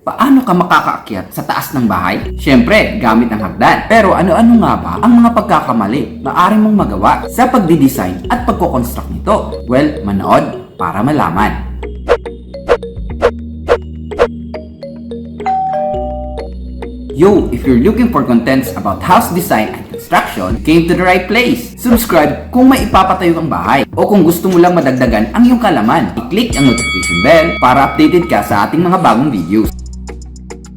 Paano ka makakaakyat sa taas ng bahay? Siyempre, gamit ang hagdan. Pero ano-ano nga ba ang mga pagkakamali maaari mong magawa sa pagdidesign at pagkoconstruct nito? Well, manood para malaman. Yo, if you're looking for contents about house design and construction, came to the right place. Subscribe kung may ipapatayo kang bahay o kung gusto mo lang madagdagan ang iyong kalaman. I-click ang notification bell para updated ka sa ating mga bagong videos.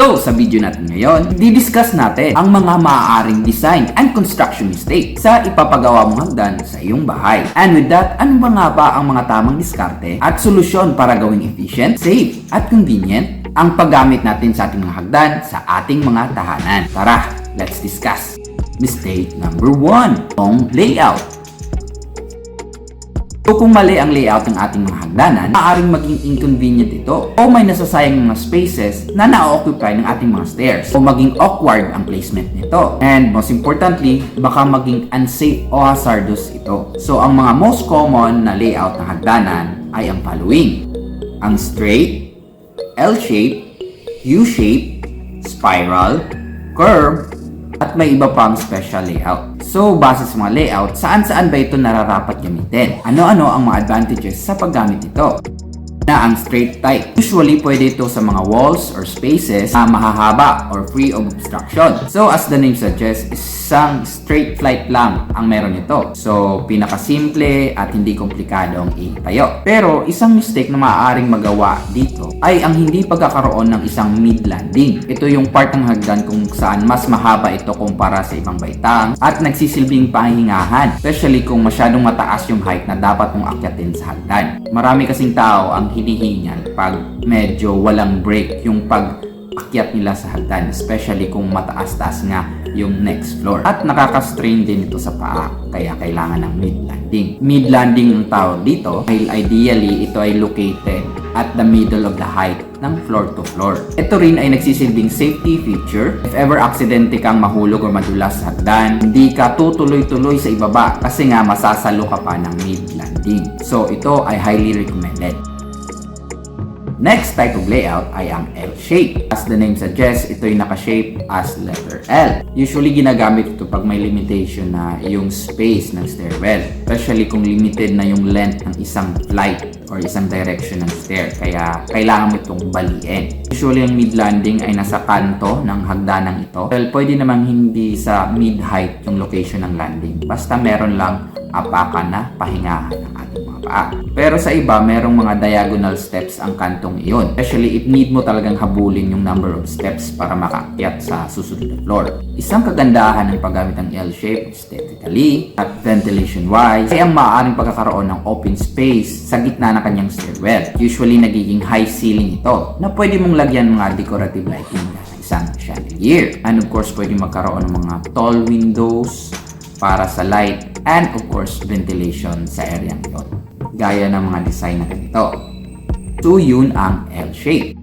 So, sa video natin ngayon, didiscuss natin ang mga maaaring design and construction mistake sa ipapagawa mong hagdan sa iyong bahay. And with that, ano ba nga ba ang mga tamang diskarte at solusyon para gawing efficient, safe, at convenient ang paggamit natin sa ating mga hagdan sa ating mga tahanan? Tara, let's discuss. Mistake number 1, wrong layout. So kung mali ang layout ng ating mga hagdanan, maaaring maging inconvenient ito o may nasasayang mga spaces na na-occupy ng ating mga stairs o maging awkward ang placement nito. And most importantly, baka maging unsafe o hazardous ito. So ang mga most common na layout ng hagdanan ay ang following: ang straight, L-shape, U-shape, spiral, curve, at may iba pang special layout. So, base sa mga layout, saan-saan ba ito nararapat gamitin? Ano-ano ang mga advantages sa paggamit nito? Na ang straight type. Usually, pwede ito sa mga walls or spaces na mahahaba or free of obstruction. So, as the name suggests, isang straight flight lang ang meron nito. So, pinakasimple at hindi komplikadong itayo. Pero, isang mistake na maaaring magawa dito ay ang hindi pagkakaroon ng isang mid-landing. Ito yung part ng hagdan kung saan mas mahaba ito kumpara sa ibang baitang at nagsisilbing pahingahan, especially kung masyadong mataas yung height na dapat mong akyatin sa hagdan. Marami kasing tao ang hinihingal pag medyo walang break yung pag-akyat nila sa hagdan, especially kung mataas-taas nga yung next floor. At nakaka-strain din ito sa paa, kaya kailangan ng mid-landing. Mid-landing ang tawag dito dahil ideally ito ay located at the middle of the height ng floor to floor. Ito rin ay nagsisilbing safety feature. If ever aksidente kang mahulog o madulas sa hagdan, hindi ka tutuloy-tuloy sa ibaba kasi nga masasalo ka pa ng mid-landing. So ito ay highly recommended. Next type of layout ay ang L-shape. As the name suggests, ito ay naka-shape as letter L. Usually ginagamit ito pag may limitation na yung space ng stairwell. Especially kung limited na yung length ng isang flight or isang direction ng stair. Kaya kailangan mo itong baliin. Usually ang mid-landing ay nasa kanto ng hagdanang ito. Well, pwede namang hindi sa mid-height yung location ng landing. Basta meron lang apakan na pahingahan ng ating mga paa. Pero sa iba, merong mga diagonal steps ang kantong iyon. Especially if need mo talagang habulin yung number of steps para makaakyat sa susunod na floor. Isang kagandahan ng paggamit ng L-shape aesthetically at ventilation-wise ay ang maaaring pagkakaroon ng open space sa gitna ng kanyang stairwell. Usually, nagiging high ceiling ito na pwede mong lagyan mga decorative lighting na isang chandelier. And of course, pwede magkaroon ng mga tall windows para sa light and of course ventilation sa area nito, gaya ng mga design na ganito. So yun ang L-shape.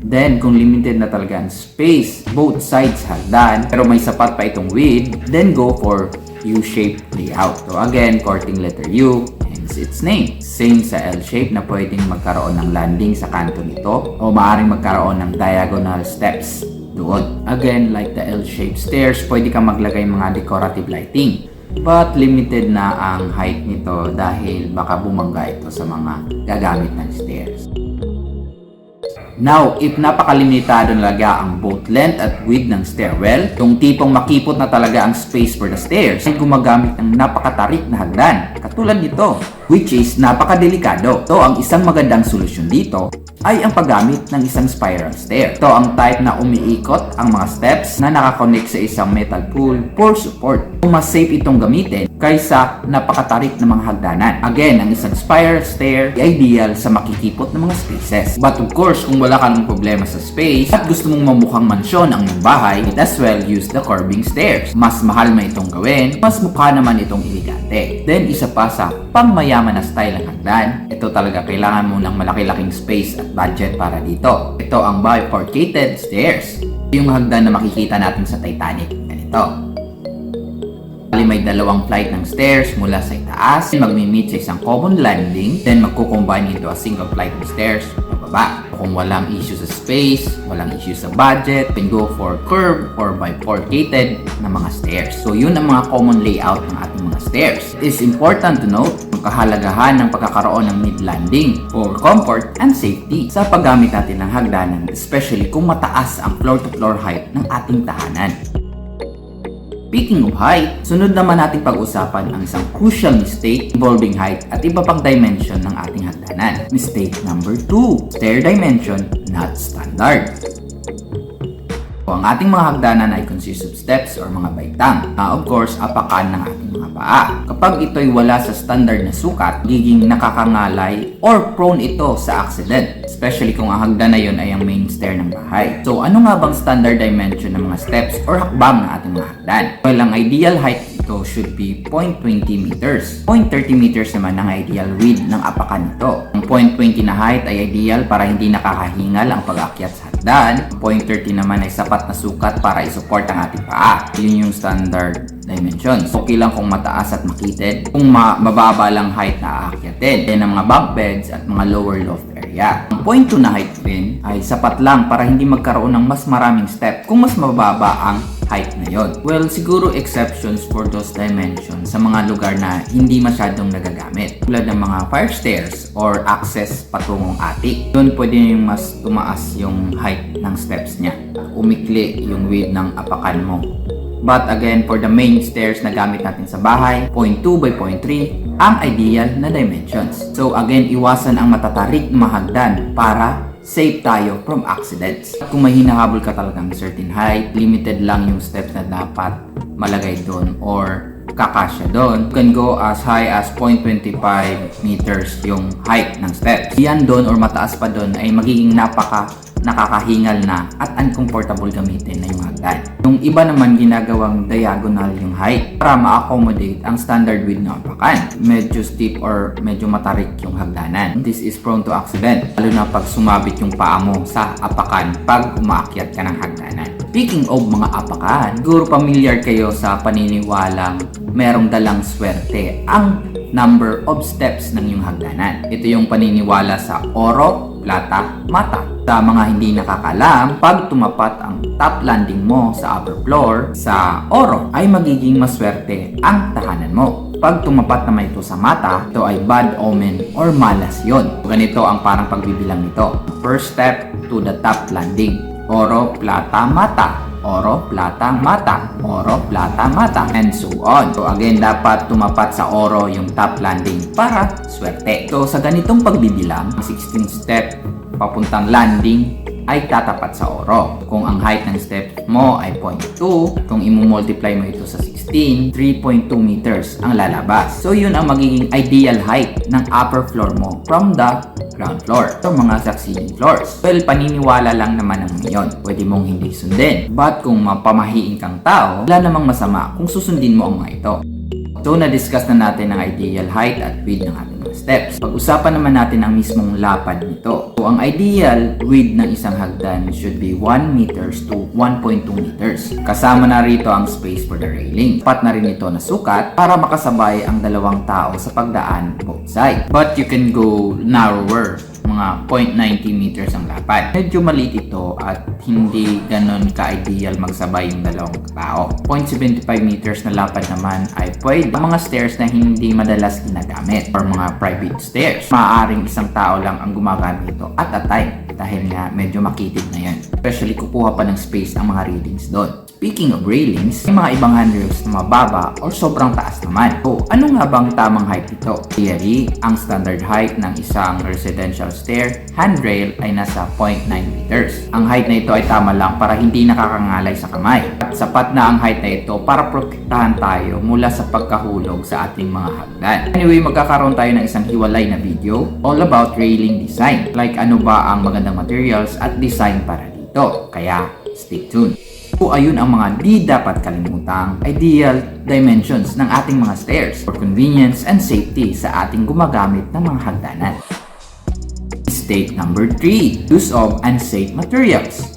Then kung limited na talaga ang space both sides hagdan pero may sapat pa itong width, then go for U-shape layout. So again, courting letter U, hence its name. Same sa L-shape na pwedeng magkaroon ng landing sa kanto nito o maaaring magkaroon ng diagonal steps doon. Again, like the L-shaped stairs, pwede kang maglagay mga decorative lighting. But limited na ang height nito dahil baka bumangga ito sa mga gagamit ng stairs. Now, if napakalimitado talaga ang both length at width ng stairwell, yung tipong makipot na talaga ang space for the stairs, ay gumagamit ng napakatarik na hagdan, katulad nito, which is napakadelikado. So, ang isang magandang solusyon dito ay ang paggamit ng isang spiral stair. Ito ang type na umiikot ang mga steps na nakakonect sa isang metal pool for support. Mas safe itong gamitin kaysa napakatarik na mga hagdanan. Again, ang isang spiral stair ay ideal sa makikipot na mga spaces. But of course, kung wala ka ng problema sa space at gusto mong mamukhang mansyon ang iyong bahay, might as well use the curving stairs. Mas mahal man itong gawin, mas mukha naman itong elegante. Then, isa pa sa pangmayaman na style ng hagdan, ito talaga kailangan mo ng malaki-laking space at budget para dito. Ito ang bifurcated stairs. Yung hagdan na makikita natin sa Titanic. Ganito. May dalawang flight ng stairs mula sa itaas, magmi-meet sa isang common landing, then magko-combine into a single flight of stairs pababa. pababa. Kung walang issue sa space, walang issue sa budget, you can go for curved or bifurcated na mga stairs. So yun ang mga common layout ng ating mga stairs. It is important to note ang kahalagahan ng pagkakaroon ng mid-landing for comfort and safety sa paggamit natin ng hagdanan, especially kung mataas ang floor-to-floor height ng ating tahanan. Speaking of height, sunod naman nating pag-usapan ang isang crucial mistake involving height at iba pang dimension ng ating hagdanan. Mistake number 2, stair dimension not standard. Ang ating mga hagdanan ay consist of steps or mga baitang na of course apakan ng ating mga paa. Kapag ito'y wala sa standard na sukat, giging nakakangalay or prone ito sa accident, especially kung ang hagdan na yun ay ang main stair ng bahay. So ano nga bang standard dimension ng mga steps or hakbang ng ating mga hagdan? Well, ang ideal height ito should be 0.20 meters. 0.30 meters naman ang ideal width ng apakan nito. Ang 0.20 na height ay ideal para hindi nakakahingal ang pag-akyat sa hagdan. 0.30 naman ay sapat na sukat para isupport ang ating paa. Yun yung standard dimensions. Okay lang kung mataas at makitid. Kung mababa lang height na aakyatin. Then ang mga bunk beds at mga lower loft area. Ang 0.2 na height rin ay sapat lang para hindi magkaroon ng mas maraming step kung mas mababa ang height na yon. Well, siguro exceptions for those dimensions sa mga lugar na hindi masyadong nagagamit. Tulad ng mga fire stairs or access patungong attic. Doon pwede yung mas tumaas yung height ng steps niya. Umikli yung width ng apakan mo. But again, for the main stairs na gamit natin sa bahay, 0.2 by 0.3 ang ideal na dimensions. So again, iwasan ang matatarik na hagdan para safe tayo from accidents. Kung may hinahabol ka talagang certain height, limited lang yung steps na dapat malagay doon or kakasya doon. You can go as high as 0.25 meters yung height ng steps. Yan doon or mataas pa doon ay magiging nakakahingal na at uncomfortable gamitin na yung hagdan. Yung iba naman ginagawang diagonal yung height para ma-accommodate ang standard width ng apakan. Medyo steep or medyo matarik yung hagdanan. This is prone to accident, lalo na pag sumabit yung paa mo sa apakan pag umaakyat ka ng hagdanan. Speaking of mga apakan, siguro familiar kayo sa paniniwalang merong dalang swerte ang number of steps ng iyong hagdanan. Ito yung paniniwala sa oro, plata, mata. Sa mga hindi nakakalam, pag tumapat ang top landing mo sa upper floor sa oro ay magiging maswerte ang tahanan mo. Pag tumapat naman ito sa mata, ito ay bad omen or malas yon. Ganito ang parang pagbibilang nito. First step to the top landing. Oro, plata, mata. Oro, plata, mata. Oro, plata, mata. And so on. So again, dapat tumapat sa oro yung top landing para swerte. So sa ganitong pagbibilang, 16 step papuntang landing ay tatapat sa oro. Kung ang height ng step mo ay 0.2, kung i-multiply mo ito sa 16, 3.2 meters ang lalabas. So yun ang magiging ideal height ng upper floor mo from the ground floor. So mga succeeding floors. Well, paniniwala lang naman ang ngayon. Pwede mong hindi sundin. But kung mapamahiin kang tao, wala namang masama kung susundin mo ang mga ito. So na-discuss na natin ang ideal height at width ng ating mga steps. Pag-usapan naman natin ang mismong lapad nito. So ang ideal width ng isang hagdan should be 1 meters to 1.2 meters. Kasama na rito ang space for the railing. Sapat na rin ito na sukat para makasabay ang dalawang tao sa pagdaan both sides. But you can go narrower. Mga 0.90 meters ang lapad. Medyo maliit ito at hindi ganon ka-ideal magsabay yung dalawang tao. 0.75 meters na lapad naman ay pwede mga stairs na hindi madalas ginagamit or mga private stairs. Maaaring isang tao lang ang gumagamit ito at a time dahil nga medyo makitid na yan. Especially kukuha pa ng space ang mga railings doon. Speaking of railings, may mga ibang handrails na mababa or sobrang taas naman. So, ano nga bang tamang height ito? Theory, ang standard height ng isang residential stair handrail ay nasa 0.9 meters. Ang height na ito ay tama lang para hindi nakakangalay sa kamay. At sapat na ang height na ito para protektahan tayo mula sa pagkahulog sa ating mga hagdan. Anyway, magkakaroon tayo ng isang hiwalay na video all about railing design. Like ano ba ang magandang materials at design para dito. Kaya, stay tuned. So ayun ang mga di dapat kalimutang ideal dimensions ng ating mga stairs for convenience and safety sa ating gumagamit ng mga hagdanan. Mistake number 3, use of unsafe materials.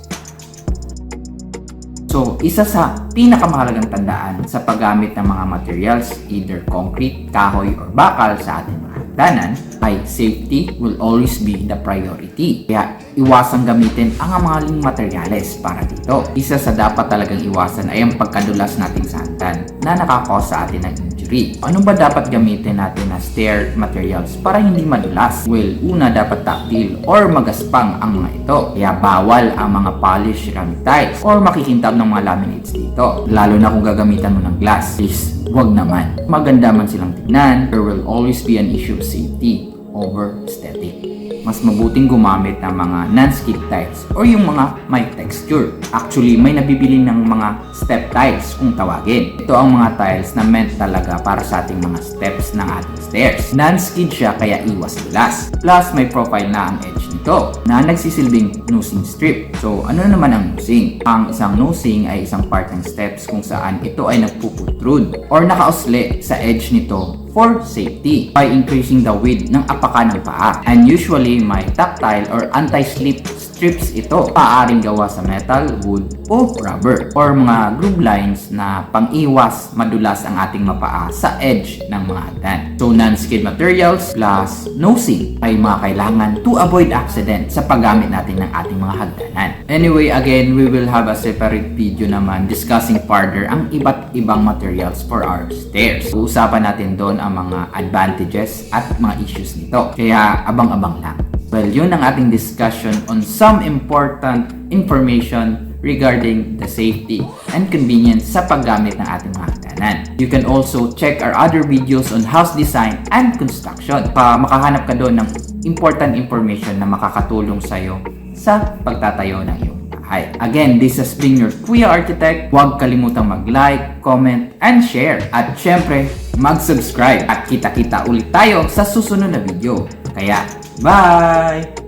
So isa sa pinakamahalagang tandaan sa paggamit ng mga materials, either concrete, kahoy, or bakal sa ating mga hagdanan hagdanan, ay safety will always be the priority. Kaya iwasang gamitin ang mamahaling materyales para dito. Isa sa dapat talagang iwasan ay ang pagkadulas natin sa hagdan na nakakos sa atin ng injury. Ano ba dapat gamitin natin na stair materials para hindi madulas? Well, una dapat tactile or magaspang ang mga ito. Kaya bawal ang mga polished ceramic tiles or makikintab ng mga laminates dito. Lalo na kung gagamitan mo ng glass. Please, wag naman. Maganda man silang tignan, there will always be an issue of safety over aesthetic. Mas mabuting gumamit ng mga non-skid tiles or yung mga may texture. Actually, may nabibili ng mga step tiles kung tawagin. Ito ang mga tiles na meant talaga para sa ating mga steps ng ating stairs. Non-skid siya kaya iwas dulas. Plus, may profile na ang edge nito na nagsisilbing nosing strip. So, ano naman ang nosing? Ang isang nosing ay isang part ng steps kung saan ito ay nagpuputrude or nakausli sa edge nito for safety by increasing the width ng apaka ng paa. And usually, may tactile or anti-slip strips ito. Paaaring gawa sa metal, wood, o rubber or mga groove lines na pang-iwas madulas ang ating mapaa sa edge ng mga hagdan. So, non-skid materials plus nosing ay mga kailangan to avoid accident sa paggamit natin ng ating mga hagdanan. Anyway, again, we will have a separate video naman discussing further ang iba't ibang materials for our stairs. Uusapan natin doon ang mga advantages at mga issues nito. Kaya abang-abang lang. Well, yun ang ating discussion on some important information regarding the safety and convenience sa paggamit ng ating mga hagdanan. You can also check our other videos on house design and construction. Makahanap ka doon ng important information na makakatulong sa'yo sa pagtatayo ng iyong bahay. Again, this has been your Kuya Architect. Huwag kalimutang mag-like, comment, and share. At syempre, mag-subscribe. At kita-kita ulit tayo sa susunod na video. Kaya, bye!